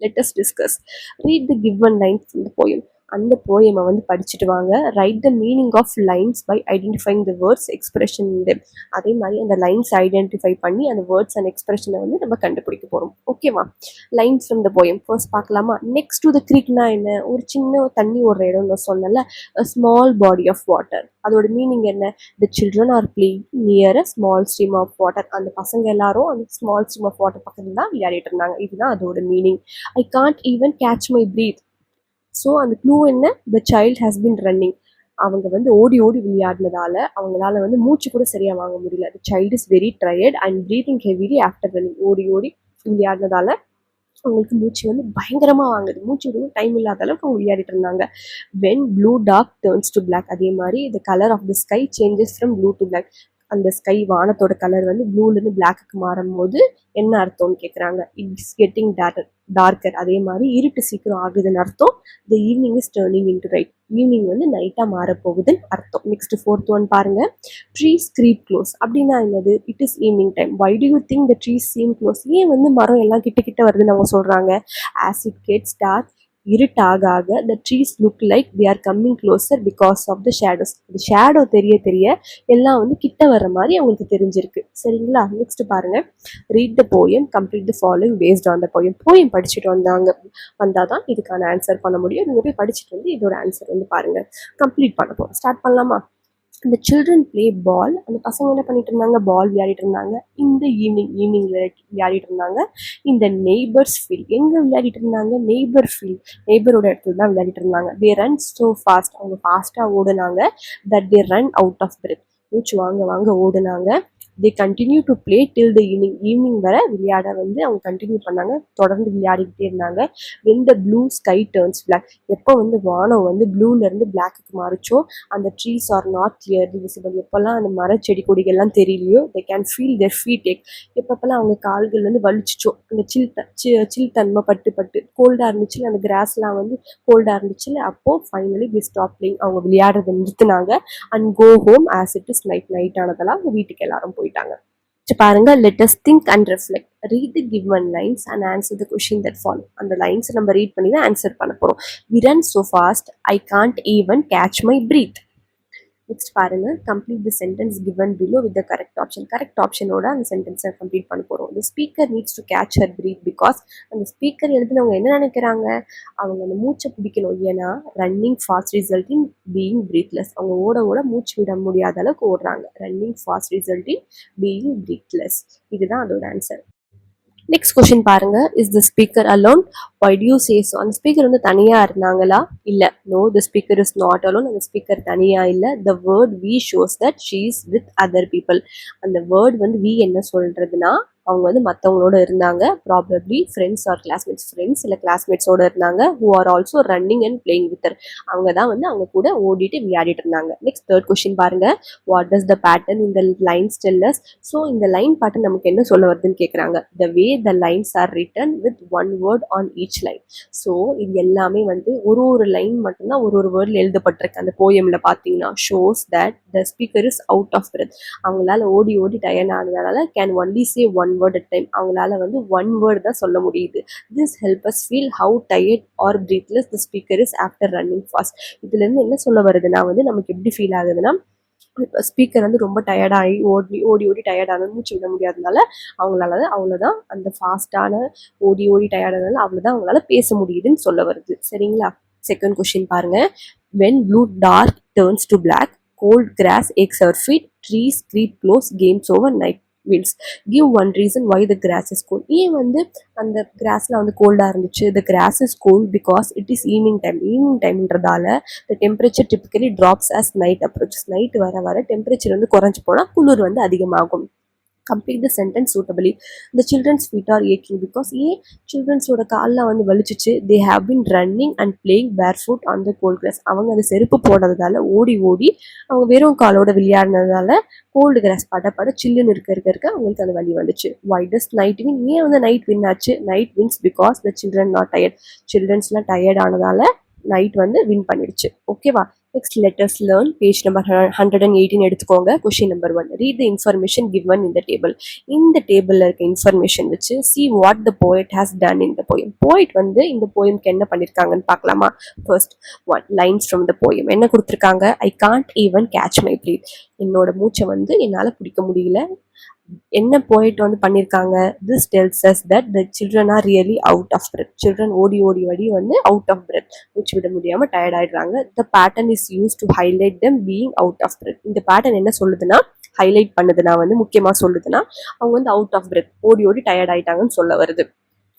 Let us discuss. Read the given lines from the poem. அந்த போயமை வந்து படிச்சுட்டு வாங்க. Write the meaning of lines by identifying the words expression in them. அதே மாதிரி அந்த lines identify பண்ணி அந்த வேர்ட்ஸ் அண்ட் எக்ஸ்பிரஷனை வந்து நம்ம கண்டுபிடிக்க போகிறோம். ஓகேவா? Lines from the poem first பார்க்கலாமா? நெக்ஸ்ட் டு த க்ரீக்னா என்ன? ஒரு சின்ன தண்ணி ஒரு இடம் நான் சொன்னல, ஸ்மால் பாடி ஆஃப் வாட்டர். அதோட மீனிங் என்ன? The children are playing near a small stream of water. அந்த பசங்க எல்லாரும் அந்த ஸ்மால் ஸ்ட்ரீம் ஆஃப் வாட்டர் பக்கத்தில் தான் விளையாடிட்டு இருந்தாங்க. இதுதான் அதோட meaning. I can't even catch my breath. So அந்த க்ளூ என்ன? The child has been running. அவங்க வந்து ஓடி ஓடி விளையாடினதால அவங்களால வந்து மூச்சு கூட சரியாக வாங்க முடியல. The child is very tired and breathing heavily after running. ஓடி ஓடி விளையாடினதால அவங்களுக்கு மூச்சு வந்து பயங்கரமாக வாங்குது. மூச்சு விடவும் டைம் இல்லாத அளவுக்கு அவங்க விளையாடிட்டு இருந்தாங்க. When blue dark turns to black. அதே மாதிரி the colour of the sky changes from blue to black. அந்த ஸ்கை வானத்தோட கலர் வந்து ப்ளூலேருந்து பிளாக்குக்கு மாறும் போது என்ன அர்த்தம்னு கேட்குறாங்க. It's getting darker. அதே மாதிரி இருட்டு சீக்கிரம் ஆகுதுன்னு அர்த்தம். The evening is turning into night. Evening வந்து நைட்டாக மாறப்போகுதுன்னு அர்த்தம். நெக்ஸ்ட் ஃபோர்த் ஒன் பாருங்க. Trees creep close. அப்படின்னா என்னது? It is evening time. Why to you think the trees seem close? ஏன் வந்து மரம் எல்லாம் கிட்ட கிட்ட வருதுன்னு அவங்க சொல்கிறாங்க. ஆஸ் இட் கெட்ஸ் டார்க், இருட்டாக ஆக the trees look like they are coming closer because of the shadows. இந்த ஷேடோ தெரிய தெரிய எல்லாம் வந்து கிட்ட வர்ற மாதிரி அவங்களுக்கு தெரிஞ்சிருக்கு. சரிங்களா? நெக்ஸ்ட் பாருங்க. Read the poem, complete the following based on the poem. Poem படிச்சுட்டு வந்தால் தான் இதுக்கான ஆன்சர் பண்ண முடியும். நீங்கள் போய் படிச்சுட்டு வந்து இதோட ஆன்சர் வந்து பாருங்க. கம்ப்ளீட் பண்ண போகிறோம். ஸ்டார்ட் பண்ணலாமா? அந்த சில்ட்ரன் பிளே பால். அந்த பசங்க என்ன பண்ணிட்டு இருந்தாங்க? பால் விளையாடிட்டு இருந்தாங்க. இந்த ஈவினிங் விளையாடிட்டு இருந்தாங்க. இந்த நெய்பர்ஸ் ஃபீல்ட். எங்கே விளையாடிட்டு இருந்தாங்க? Neighbour field. நெய்பரோட இடத்துல தான் விளையாடிட்டு இருந்தாங்க. They ran so fast. அவங்க ஃபாஸ்ட்டாக ஓடுனாங்க. That they ran out of breath. மூச்சு வாங்க ஓடுனாங்க. They continue to play till the evening வர விளையாட வந்து அவங்க கண்டினியூ பண்ணாங்க. தொடர்ந்து விளையாடிக்கிட்டே இருந்தாங்க. When the blue sky turns black. எப்போ வந்து வானம் வந்து ப்ளூலேருந்து பிளாக்குக்கு மாறிச்சோ, அந்த trees are not clearly visible. எப்போல்லாம் அந்த மர செடி கொடிகள்லாம் தெரியலையோ, they can feel their feet டேக். எப்பப்பெல்லாம் அவங்க கால்கள் வந்து வலிச்சிச்சோ, அந்த சில் தன்மை பட்டு கோல்டாக இருந்துச்சுல, அந்த கிராஸ்லாம் வந்து கோல்டாக இருந்துச்சுல, அப்போது ஃபைனலி தி ஸ்டாப் பிளேயிங். அவங்க விளையாடுறதை நிறுத்தினாங்க. And go home as it is night ஆனதெல்லாம் அவங்க வீட்டுக்கு எல்லாரும் போயிட்டாங்க. பாருங்க. let us think and reflect. read the given lines and answer the question that follow. அந்த லைன்ஸ் நம்ம ரீட் பண்ணி தான் ஆன்சர் பண்ண போறோம். we run so fast I can't even catch my breath. Next பாருங்க. Complete the sentence given below with the correct option. Correct ஆப்ஷனோட அந்த சென்டென்ஸை கம்ப்ளீட் பண்ண போகிறோம். The speaker needs to catch her breath because அந்த ஸ்பீக்கர் எழுதினவங்க என்ன நினைக்கிறாங்க? அவங்க அந்த மூச்சை பிடிக்கணும். ஏன்னா running fast result in being breathless. அவங்க ஓட மூச்சு விட முடியாத அளவுக்கு ஓடுறாங்க. Running fast result in being breathless. இதுதான் அதோட ஆன்சர். நெக்ஸ்ட் கொஸ்டின் பாருங்க. Is the speaker alone? Why do you say so? அந்த ஸ்பீக்கர் வந்து தனியாக இருந்தாங்களா? இல்லை. No, the speaker is not alone. அந்த ஸ்பீக்கர் தனியாக இல்லை. The word we shows that she is with other people. அந்த வேர்ட் வந்து வி என்ன சொல்றதுன்னா, அவங்க வந்து மற்றவங்களோட இருந்தாங்க. Probably friends or classmates. Friends இல்லை கிளாஸ்மேட்ஸோட இருந்தாங்க. Who are also running and playing with her. அவங்க தான் வந்து அவங்க கூட ஓடிட்டு விளையாடிட்டு இருந்தாங்க. நெக்ஸ்ட் தேர்ட் கொஸ்டின் பாருங்க. வாட் டஸ் த பேட்டர்ன் இந்த லைன்ஸ் டெல் அஸ்? ஸோ இந்த லைன் பேட்டர்ன் நமக்கு என்ன சொல்ல வருதுன்னு கேட்குறாங்க. The way the lines are written with one word on each line. So இது எல்லாமே வந்து ஒரு லைன் மட்டும்தான் ஒரு வேர்டில் எழுதப்பட்டிருக்கு. அந்த போயமில் பார்த்தீங்கன்னா shows that the speaker is out of breath. அவங்களால ஓடி டயர்ட் ஆனதால can only say one word at time. அவங்களால வந்து ஒன் வேர்ட் தான் சொல்ல முடியுது. This help us feel how tired or breathless the speaker is after running fast. இதுலேருந்து என்ன சொல்ல வருதுன்னா வந்து நமக்கு எப்படி ஃபீல் ஆகுதுன்னா, ஸ்பீக்கர் வந்து ரொம்ப டயர்டாகி ஓடி டயர்டான மூச்சு விட முடியாதனால அவங்களால அவ்வளோதான் அந்த ஃபாஸ்டான ஓடி டயர்டானால அவ்வளோதான் அவங்களால பேச முடியுதுன்னு சொல்ல வருது. சரிங்களா? செகண்ட் கொஸ்டின் பாருங்க. When blue dark turns to black, cold grass aches her feet, trees creep close, games over, night winds. Give one reason why the grass is cold. ஏன் வந்து அந்த கிராஸ்ல வந்து கோல்டாக இருந்துச்சு? the grass is cold because it is evening டைம்ன்றதால the temperature typically drops as night approaches. Night வர temperature வந்து குறைஞ்சு போனால் குளிர் வந்து அதிகமாகும். Complete the sentence suitably. The children's feet are ஏக்கிங் பிகாஸ் ஏன் சில்ட்ரன்ஸோட கால்லாம் வந்து வலிச்சிச்சு? They have been running and playing barefoot on the cold grass. அவங்க அந்த செருப்பு போடுறதால ஓடி அவங்க வெறும் காலோட விளையாடினதால கோல்டு கிராஸ் பட சில்லுன்னு இருக்க அவங்களுக்கு அந்த வலி வந்துச்சு. Why does night win? ஏன் வந்து நைட் வின் ஆச்சு? Night wins because the children not tired. சில்ட்ரன்ஸ்லாம் டயர்ட் ஆனதால நைட் வந்து வின் பண்ணிடுச்சு. ஓகேவா? Next, let us learn page number 118 எடுத்துக்கோங்க. Question number 1. Read the information given in the table. இந்த டேபிள்ல இருக்க இன்ஃபர்மேஷன் வச்சு see what the poet has done in the poem. Poet வந்து இந்த போயம்க்கு என்ன பண்ணிருக்காங்கன்னு பார்க்கலாமா? First one, lines from the poem. என்ன கொடுத்திருக்காங்க? I can't even catch my breath. என்னோட மூச்சை வந்து என்னால பிடிக்க முடியல. என்ன போயிட்டு வந்து பண்ணியிருக்காங்க? This tells us that the children are really out of breath. Children ஓடி ஓடி ஓடி வந்து அவுட் ஆஃப் பிரெத், மூச்சு விட முடியாமல் டயர்ட் ஆயிடுறாங்க. The pattern is use to highlight them being out of breath. இந்த பேட்டர்ன் என்ன சொல்லுதுன்னா, ஹைலைட் பண்ணுதுன்னா வந்து முக்கியமாக சொல்லுதுன்னா அவங்க வந்து அவுட் ஆஃப் பிரெத், ஓடி ஓடி டயர்ட் ஆயிட்டாங்கன்னு சொல்ல வருது.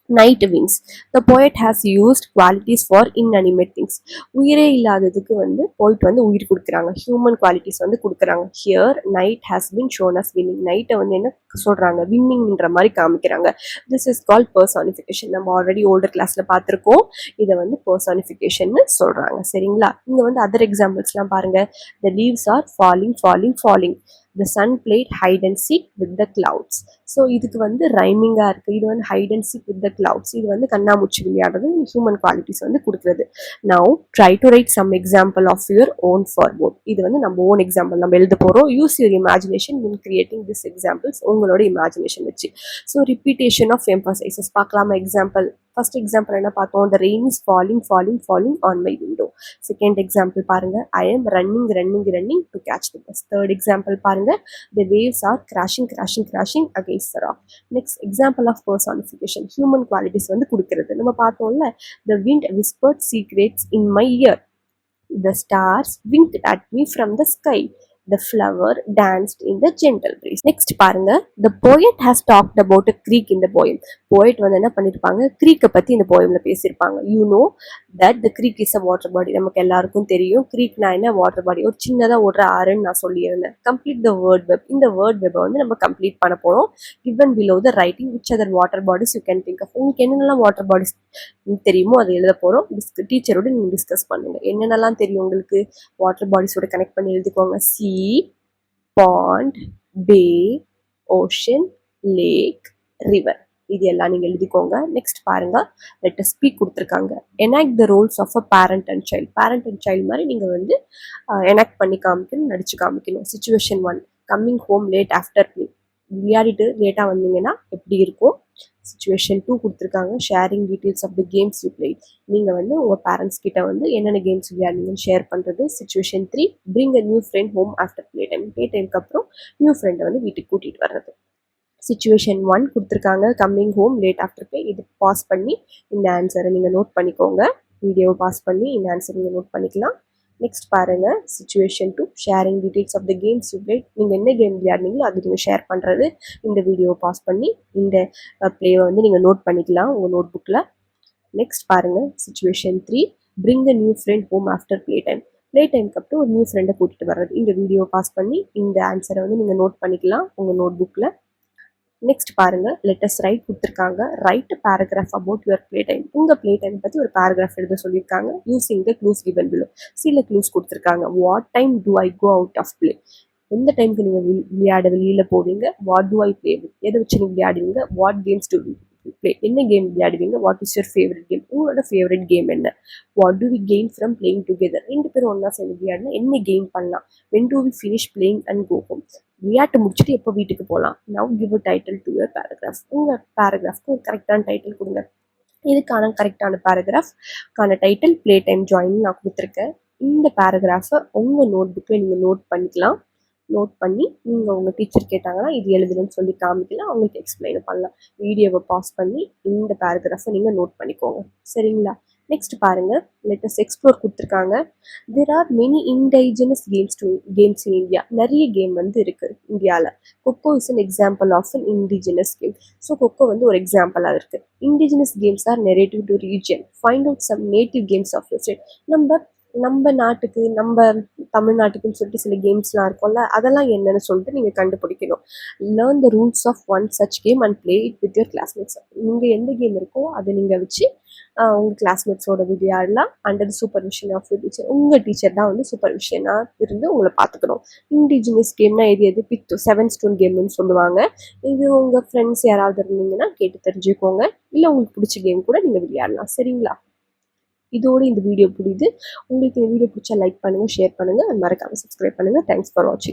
Night winds. The poet has used qualities for inanimate things. உயிரே இல்லாததுக்கு வந்து போயிட் வந்து உயிர் கொடுக்குறாங்க, ஹியூமன் குவாலிட்டிஸ் வந்து கொடுக்குறாங்க. Here night has been shown as winning. நைட்டை வந்து என்ன சொல்றாங்க? வின்னிங்ன்ற மாதிரி காமிக்கிறாங்க. This is call personification. நம்ம ஆல்ரெடி ஓல்டர் கிளாஸ்ல பார்த்துருக்கோம். இதை வந்து பர்சானிஃபிகேஷன் சொல்றாங்க. சரிங்களா? இங்க வந்து அதர் எக்ஸாம்பிள்ஸ்லாம் பாருங்க. The leaves are falling falling falling. The sun played hide and seek with the clouds. So இதுக்கு வந்து ரைமிங்காக இருக்குது. இது வந்து hide and seek with the clouds. இது வந்து கண்ணாமூச்சி விளையாடுறது, ஹியூமன் குவாலிட்டிஸ் வந்து கொடுக்குறது. Now try to write some example of your own for both. இது வந்து நம்ம ஓன் எக்ஸாம்பிள் நம்ம எழுத போகிறோம். Use your imagination in creating this examples. உங்களோட இமேஜினேஷன் வச்சு. ஸோ ரிப்பீட்டேஷன் ஆஃப் எம்பசைசஸ் பார்க்கலாமா? எக்ஸாம்பிள் ஃபர்ஸ்ட் எக்ஸாம்பிள் என்ன பார்த்தோம்? the rain is falling falling falling on my window. Second example பாருங்க, I am running running running to catch the bus. Third example பாருங்க, the waves are crashing crashing crashing against the rock. Next example of personification, human qualities வந்து கொடுக்கிறது. நம்ம பார்த்தோம்ல, the wind whispered secrets in my ear, the stars winked at me from the sky, the flower danced in the gentle breeze. Next பாருங்க, the poet has talked about a creek in the poem. poet வந்து என்ன பண்ணிருப்பாங்க? creek பத்தி இந்த poemல பேசியிருப்பாங்க. you know that the creek is a water body. நமக்கு எல்லாருக்கும் தெரியும் creekனா என்ன? water body. ஒரு சின்னதா ஓடுற ஆறுன்னு நான் சொல்லியிருந்தேன். complete the word web. இந்த word web வந்து நம்ம கம்ப்ளீட் பண்ண போறோம். given below the writing which other water bodies you can think of. உங்களுக்கு என்னென்னலாம் வாட்டர் பாடிஸ் தெரியுமோ அதை எழுத போறோம். டீச்சரோட நீங்க டிஸ்கஸ் பண்ணுங்க. என்னென்னலாம் தெரியும் உங்களுக்கு? வாட்டர் பாடிஸோட கனெக்ட் பண்ணி எழுதிக்கோங்க. சி, பாண்ட், பே, ஓஷன், லேக், ரிவர். இது எல்லாம் நீங்க எழுதிக்கோங்க. நெக்ஸ்ட் பாருங்க, லெட் அஸ் ஸ்பீக் கொடுத்துருக்காங்க. enact the roles of a parent and child. parent and child மாதிரி நீங்க வந்து enact பண்ணி காமிக்கணும், நடிச்சு காமிக்கணும். Situation 1, coming home late after play. விளையாடிட்டு லேட்டாக வந்தீங்கன்னா எப்படி இருக்கும்? சிச்சுவேஷன் 2 கொடுத்துருக்காங்க, sharing details of the games you play. நீங்கள் வந்து உங்கள் பேரண்ட்ஸ் கிட்ட வந்து என்னென்ன கேம்ஸ் விளையாடுங்கன்னு ஷேர் பண்ணுறது. Situation 3, bring a new friend home after play time. Play டைமுக்கு அப்புறம் நியூ ஃப்ரெண்டை வந்து வீட்டுக்கு கூட்டிகிட்டு வர்றது. சிச்சுவேஷன் 1 கொடுத்துருக்காங்க, coming home late after play. இது பாஸ் பண்ணி இந்த ஆன்சரை நீங்கள் நோட் பண்ணிக்கோங்க. வீடியோவை பாஸ் பண்ணி இந்த ஆன்சரை நீங்கள் நோட் பண்ணிக்கலாம். நெக்ஸ்ட் பாருங்க, situation 2, sharing details of the games you played. நீங்கள் என்ன கேம் விளையாடுனீங்களோ அது நீங்கள் ஷேர் பண்ணுறது. இந்த வீடியோவை பாஸ் பண்ணி இந்த பிளேவை வந்து நீங்கள் நோட் பண்ணிக்கலாம் உங்கள் நோட் புக்கில். நெக்ஸ்ட் பாருங்க, situation 3, bring a new friend home after play time. Play டைமுக்கு அப்புறம் ஒரு நியூ ஃப்ரெண்டை கூட்டிகிட்டு வர்றது. இந்த வீடியோவை பாஸ் பண்ணி இந்த ஆன்சரை வந்து நீங்கள் நோட் பண்ணிக்கலாம் உங்கள் நோட் புக்கில். நெக்ஸ்ட் பாருங்க, லெட்டஸ் ரைட் கொடுத்துருக்காங்க. Write paragraph about your play time. உங்கள் பிளே டைம் பற்றி ஒரு பேராகிராஃப் எழுத சொல்லியிருக்காங்க. Using the clues given below. சில க்ளூஸ் கொடுத்துருக்காங்க. What time do I go out of play. எந்த டைமுக்கு நீங்கள் விளையாட வெளியில் போவீங்க? What do I play with. எதை வச்சு நீங்கள் விளையாடுவீங்க? What games to play. என்ன கேம் விளையாடுவீங்க? What is your favourite game. உங்களோட ஃபேவரட் கேம் என்ன? What to we gain from playing together. ரெண்டு பேரும் ஒன்றா சேர்ந்து விளையாடினா என்ன கெயின் பண்ணலாம்? When do we finish playing and go home. விளையாட்டு முடிச்சுட்டு எப்போ வீட்டுக்கு போகலாம்? Now give a title to your paragraph. உங்கள் பேராகிராஃப்க்கு ஒரு கரெக்டான டைட்டில் கொடுங்க. இதுக்கான கரெக்டான பேராகிராஃப்கான டைட்டில் பிளே டைம் ஜாயின் நான் கொடுத்துருக்கேன். இந்த பேராகிராஃபை உங்கள் நோட் புக்கில் நீங்கள் நோட் பண்ணிக்கலாம். நோட் பண்ணி நீங்கள் உங்கள் டீச்சர் கேட்டாங்கன்னா இது எழுதுன்னு சொல்லி காமிக்கலாம், அவங்களுக்கு எக்ஸ்பிளைன் பண்ணலாம். வீடியோவை பாஸ் பண்ணி இந்த பேராகிராஃபை நீங்கள் நோட் பண்ணிக்கோங்க. சரிங்களா? நெக்ஸ்ட் பாருங்க, லெட்டஸ் எக்ஸ்ப்ளோர் கொடுத்துருக்காங்க. There are many indigenous games in India. நிறைய கேம் வந்து இருக்கு இந்தியாவில். Kho kho is an example of an indigenous game. So kho kho வந்து ஒரு எக்ஸாம்பிளாக இருக்கு. Indigenous games are narrative to region. Find out some native games of your state. நம்ம நாட்டுக்கு, நம்ம தமிழ்நாட்டுக்குன்னு சொல்லிட்டு சில கேம்ஸ்லாம் இருக்கும்ல, அதெல்லாம் என்னன்னு சொல்லிட்டு நீங்கள் கண்டுபிடிக்கணும். Learn the rules of one such game and play it with your classmates. நீங்கள் எந்த கேம் இருக்கோ அதை நீங்கள் வச்சு உங்கள் கிளாஸ்மேட்ஸோட விளையாடலாம். Under supervision of your teacher. உங்கள் டீச்சர் தான் வந்து சூப்பர்விஷனாக இருந்து உங்களை பார்த்துக்கணும். இண்டிஜினியஸ் கேம்னா எது பித்து 7 ஸ்டோன் கேம்னு சொல்லுவாங்க. இது உங்கள் ஃப்ரெண்ட்ஸ் யாராவது இருந்தீங்கன்னா கேட்டு தெரிஞ்சுக்கோங்க. இல்லை உங்களுக்கு பிடிச்ச கேம் கூட நீங்கள் விளையாடலாம். சரிங்களா? இதோட இந்த வீடியோ புரியுது. உங்களுக்கு இந்த வீடியோ பிடிச்சா லைக் பண்ணுங்கள், ஷேர் பண்ணுங்கள், மறக்காமல் சப்ஸ்கிரைப் பண்ணுங்கள். தேங்க்ஸ் ஃபார் வாட்சிங்.